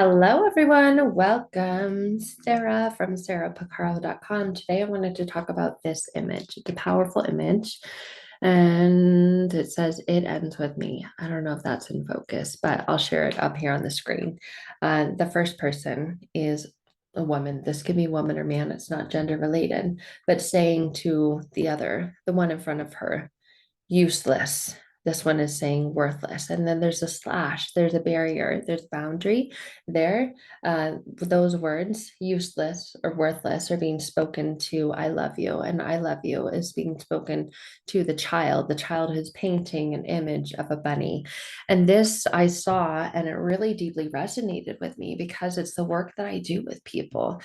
Hello, everyone. Welcome. Sarah from sarahpacaro.com. Today, I wanted to talk about this image. It's a powerful image, and it says, "It ends with me." I don't know if that's in focus, but I'll share it up here on the screen. The first person is a woman. This could be woman or man. It's not gender related, but saying to the other, the one in front of her, useless. This one is saying worthless. And then there's a slash, there's a barrier, there's boundary there. Those words, useless or worthless, are being spoken to I love you. And I love you is being spoken to the child. The child who's painting an image of a bunny. And this I saw, and it really deeply resonated with me because it's the work that I do with people.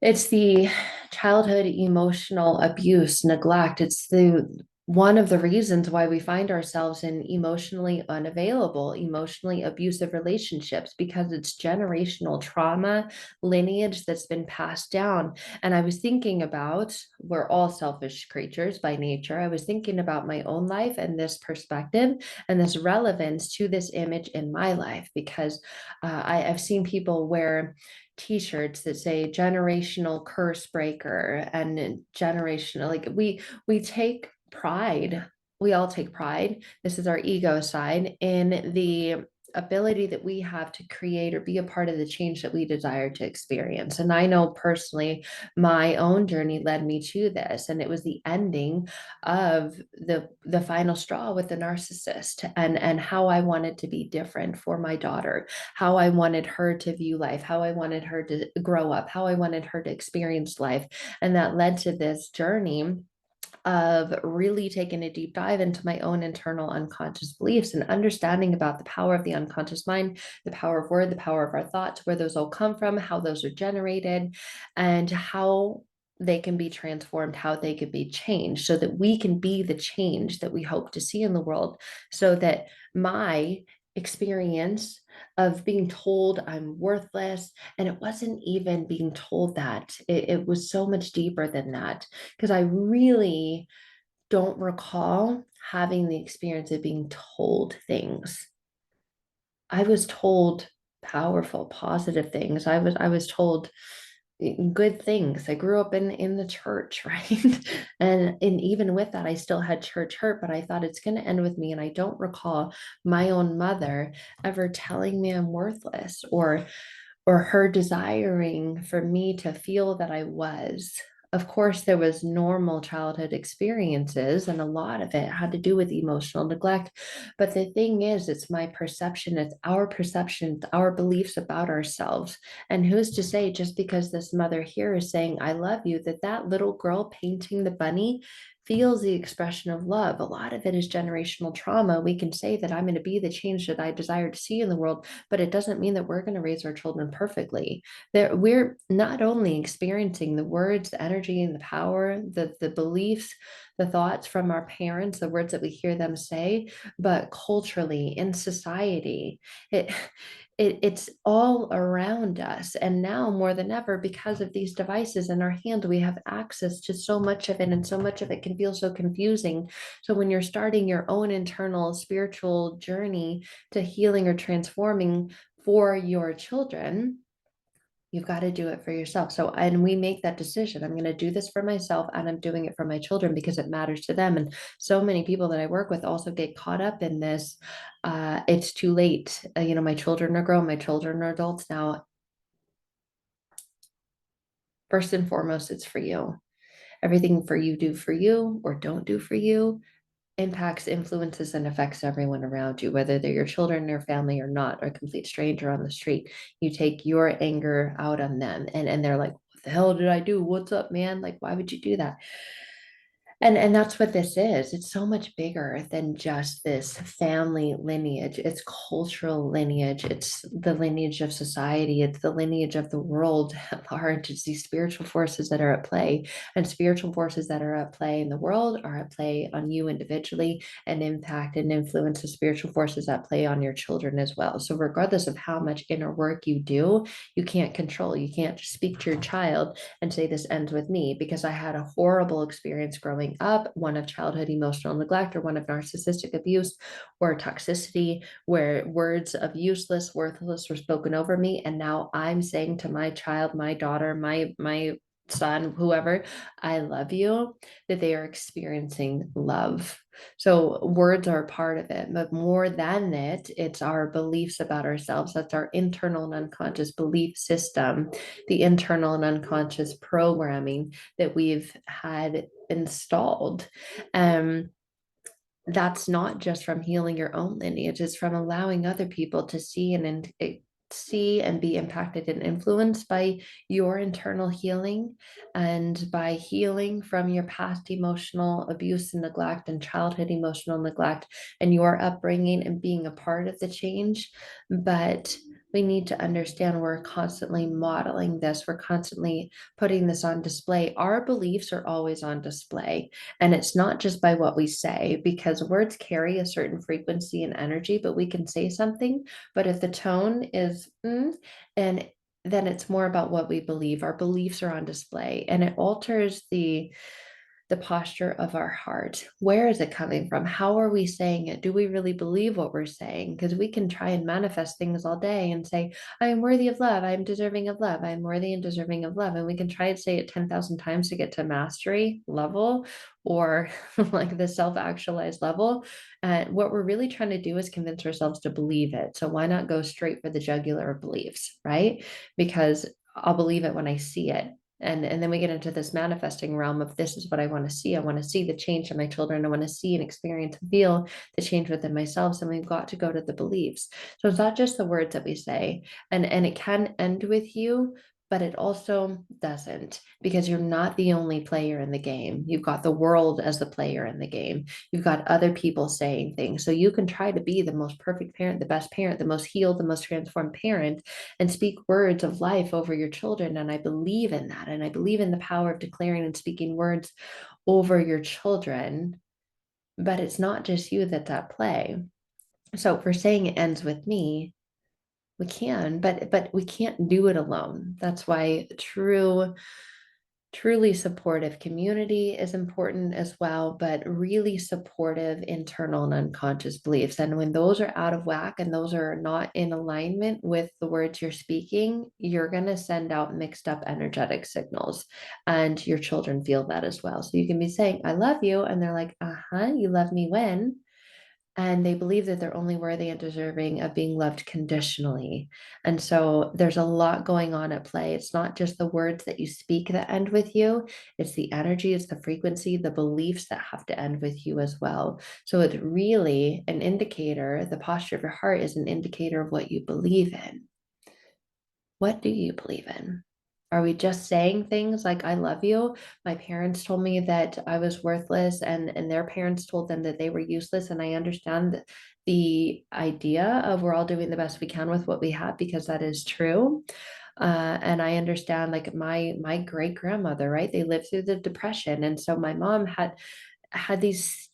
It's the childhood emotional abuse, neglect. It's the one of the reasons why we find ourselves in emotionally unavailable, emotionally abusive relationships because it's generational trauma lineage that's been passed down. And I was thinking about, we're all selfish creatures by nature. I was thinking about my own life and this perspective and this relevance to this image in my life because I've seen people wear t-shirts that say generational curse breaker and generational, like we take pride, we all take pride, this is our ego side, in the ability that we have to create or be a part of the change that we desire to experience. And I know personally my own journey led me to this, and it was the ending of the final straw with the narcissist, and how I wanted to be different for my daughter, how I wanted her to view life, how I wanted her to grow up, how I wanted her to experience life. And that led to this journey of really taking a deep dive into my own internal unconscious beliefs and understanding about the power of the unconscious mind, the power of word, the power of our thoughts, where those all come from, how those are generated, and how they can be transformed, how they could be changed so that we can be the change that we hope to see in the world. So that my experience of being told I'm worthless, and it wasn't even being told that, it was so much deeper than that, because I really don't recall having the experience of being told things. I was told powerful, positive things. I was told good things. I grew up in the church, right? And even with that, I still had church hurt, but I thought it's going to end with me. And I don't recall my own mother ever telling me I'm worthless, or her desiring for me to feel that I was. Of course, there was normal childhood experiences, and a lot of it had to do with emotional neglect. But the thing is, it's my perception, it's our perception, our beliefs about ourselves. And who's to say, just because this mother here is saying, I love you, that that little girl painting the bunny feels the expression of love. A lot of it is generational trauma. We can say that I'm going to be the change that I desire to see in the world, but it doesn't mean that we're going to raise our children perfectly. That we're not only experiencing the words, the energy, and the power, the beliefs, the thoughts from our parents, the words that we hear them say, but culturally in society, it it's all around us. And now more than ever, because of these devices in our hand, we have access to so much of it, and so much of it can feel so confusing. So when you're starting your own internal spiritual journey to healing or transforming for your children, you've got to do it for yourself. So, and we make that decision. I'm going to do this for myself, and I'm doing it for my children because it matters to them. And so many people that I work with also get caught up in this. It's too late. My children are grown, my children are adults now. First and foremost, it's for you. Everything for you do for you or don't do for you impacts, influences, and affects everyone around you, whether they're your children, your family, or not, or a complete stranger on the street. You take your anger out on them, and they're like, what the hell did I do? What's up, man? Like, why would you do that? And that's what this is. It's so much bigger than just this family lineage. It's cultural lineage. It's the lineage of society. It's the lineage of the world at large. It's these spiritual forces that are at play. And spiritual forces that are at play in the world are at play on you individually, and impact and influence the spiritual forces at play on your children as well. So regardless of how much inner work you do, you can't control. You can't just speak to your child and say this ends with me, because I had a horrible experience growing growing up, one of childhood emotional neglect, or one of narcissistic abuse or toxicity, where words of useless, worthless were spoken over me. And now I'm saying to my child, my daughter, my son, whoever, I love you, that they are experiencing love. So words are a part of it, but more than it, it's our beliefs about ourselves. That's our internal and unconscious belief system, the internal and unconscious programming that we've had installed. Um, that's not just from healing your own lineage, it's from allowing other people to see see and be impacted and influenced by your internal healing, and by healing from your past emotional abuse and neglect and childhood emotional neglect and your upbringing, and being a part of the change. But we need to understand we're constantly modeling this, we're constantly putting this on display. Our beliefs are always on display. And it's not just by what we say, because words carry a certain frequency and energy, but we can say something. But if the tone is, and then it's more about what we believe. Our beliefs are on display, and it alters the posture of our heart. Where is it coming from? How are we saying it? Do we really believe what we're saying? Because we can try and manifest things all day and say, I am worthy of love. I am deserving of love. I am worthy and deserving of love. And we can try and say it 10,000 times to get to mastery level, or like the self-actualized level. And what we're really trying to do is convince ourselves to believe it. So why not go straight for the jugular of beliefs, right? Because I'll believe it when I see it. And then we get into this manifesting realm of, this is what I want to see. I want to see the change in my children. I want to see and experience and feel the change within myself. And we've got to go to the beliefs. So it's not just the words that we say, and it can end with you, but it also doesn't, because you're not the only player in the game. You've got the world as the player in the game. You've got other people saying things. So you can try to be the most perfect parent, the best parent, the most healed, the most transformed parent, and speak words of life over your children. And I believe in that. And I believe in the power of declaring and speaking words over your children. But it's not just you that's at play. So if we're saying it ends with me, we can, but we can't do it alone. That's why truly supportive community is important as well, but really supportive internal and unconscious beliefs. And when those are out of whack and those are not in alignment with the words you're speaking, you're going to send out mixed up energetic signals, and your children feel that as well. So you can be saying, I love you. And they're like, you love me when? And they believe that they're only worthy and deserving of being loved conditionally. And so there's a lot going on at play. It's not just the words that you speak that end with you, it's the energy, it's the frequency, the beliefs that have to end with you as well. So it's really an indicator. The posture of your heart is an indicator of what you believe in. What do you believe in? Are we just saying things like, I love you? My parents told me that I was worthless, and their parents told them that they were useless. And I understand the idea of we're all doing the best we can with what we have, because that is true. And I understand, like my great grandmother, right? They lived through the depression. And so my mom had these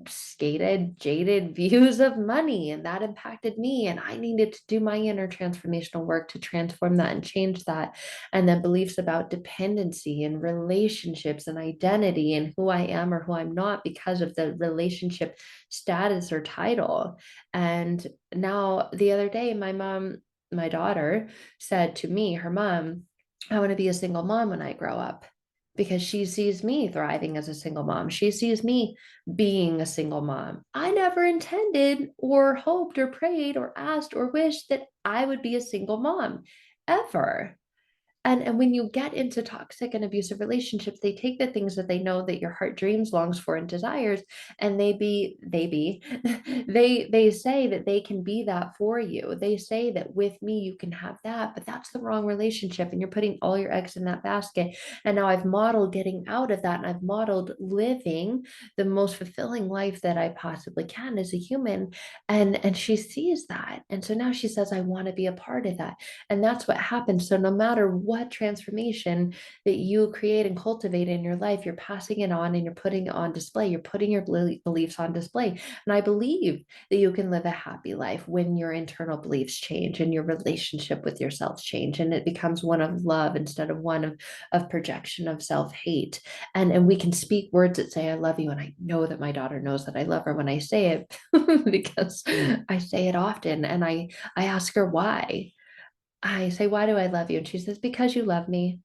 skated jaded views of money, and that impacted me, and I needed to do my inner transformational work to transform that and change that. And then beliefs about dependency and relationships and identity and who I am or who I'm not because of the relationship status or title. And now the other day, my daughter said to me, her mom, I want to be a single mom when I grow up, because she sees me thriving as a single mom. She sees me being a single mom. I never intended or hoped or prayed or asked or wished that I would be a single mom ever. And when you get into toxic and abusive relationships, they take the things that they know that your heart dreams, longs for, and desires, and they say that they can be that for you. They say that with me you can have that, but that's the wrong relationship, and you're putting all your eggs in that basket. And now I've modeled getting out of that, and I've modeled living the most fulfilling life that I possibly can as a human. And she sees that. And so now she says, I want to be a part of that. And that's what happens. So no matter what what transformation that you create and cultivate in your life, you're passing it on and you're putting it on display. You're putting your beliefs on display. And I believe that you can live a happy life when your internal beliefs change and your relationship with yourself change, and it becomes one of love instead of one of projection of self-hate. And we can speak words that say I love you, and I know that my daughter knows that I love her when I say it because I say it often. And I ask her why. I say, why do I love you? And she says, because you love me.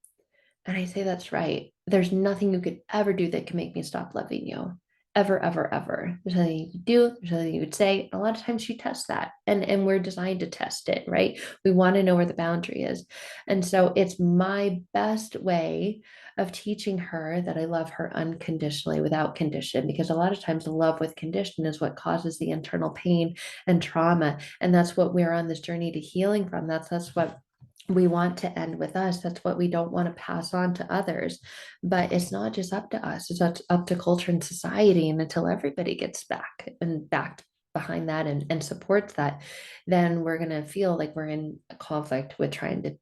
And I say, that's right. There's nothing you could ever do that can make me stop loving you. Ever, ever, ever. There's nothing you could do, there's nothing you would say. A lot of times she tests that. And we're designed to test it, right? We want to know where the boundary is. And so it's my best way of teaching her that I love her unconditionally without condition, because a lot of times the love with condition is what causes the internal pain and trauma. And that's what we're on this journey to healing from. That's what we want to end with us. That's what we don't want to pass on to others. But it's not just up to us, it's up to culture and society. And until everybody gets backed behind that and supports that, then we're going to feel like we're in a conflict with trying to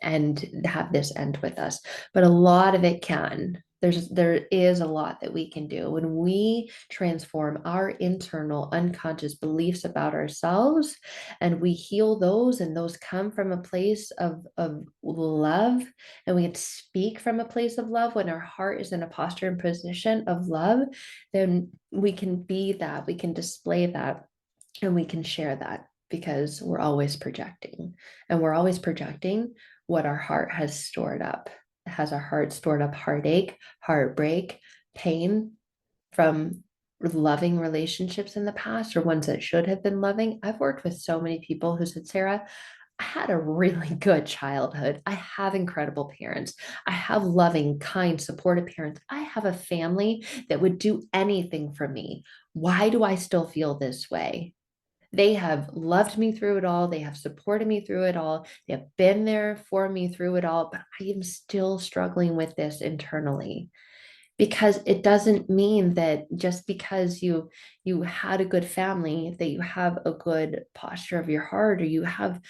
and have this end with us. But a lot of it can. There is a lot that we can do when we transform our internal unconscious beliefs about ourselves, and we heal those, and those come from a place of love, and we can speak from a place of love when our heart is in a posture and position of love. Then we can be that, we can display that, and we can share that, because we're always projecting, and we're always projecting what our heart has stored up. Has our heart stored up heartache, heartbreak, pain from loving relationships in the past, or ones that should have been loving? I've worked with so many people who said, Sarah, I had a really good childhood. I have incredible parents. I have loving, kind, supportive parents. I have a family that would do anything for me. Why do I still feel this way? They have loved me through it all. They have supported me through it all. They have been there for me through it all, but I am still struggling with this internally. Because it doesn't mean that just because you had a good family that you have a good posture of your heart, or you have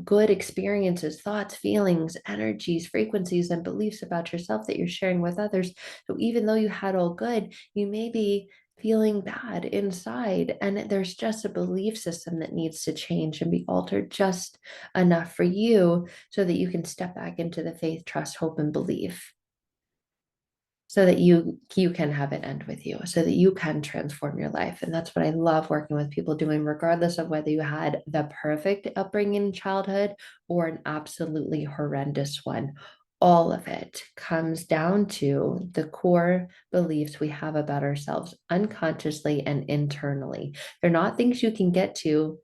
good experiences, thoughts, feelings, energies, frequencies, and beliefs about yourself that you're sharing with others. So even though you had all good, you may be feeling bad inside, and there's just a belief system that needs to change and be altered just enough for you so that you can step back into the faith, trust, hope, and belief, so that you can have it end with you, so that you can transform your life. And that's what I love working with people doing, regardless of whether you had the perfect upbringing in childhood or an absolutely horrendous one. All of it comes down to the core beliefs we have about ourselves unconsciously and internally. They're not things you can get to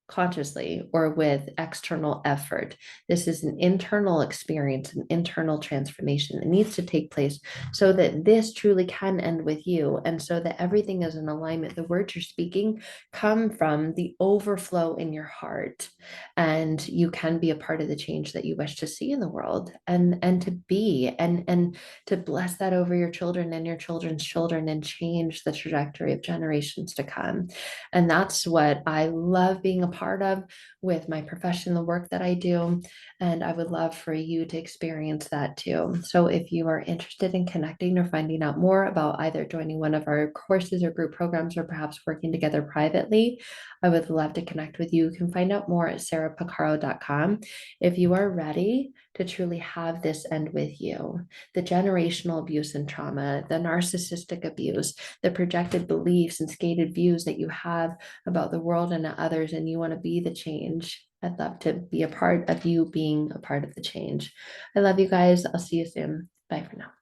consciously or with external effort. This is an internal experience, an internal transformation that needs to take place so that this truly can end with you, and so that everything is in alignment. The words you're speaking come from the overflow in your heart, and you can be a part of the change that you wish to see in the world, and to be and to bless that over your children and your children's children, and change the trajectory of generations to come. And that's what I love being a part of with my profession, the work that I do. And I would love for you to experience that too. So if you are interested in connecting or finding out more about either joining one of our courses or group programs, or perhaps working together privately, I would love to connect with you. You can find out more at sarahpacaro.com. If you are ready to truly have this end with you, the generational abuse and trauma, the narcissistic abuse, the projected beliefs and skated views that you have about the world and others, and you want to be the change, I'd love to be a part of you being a part of the change. I love you guys. I'll see you soon. Bye for now.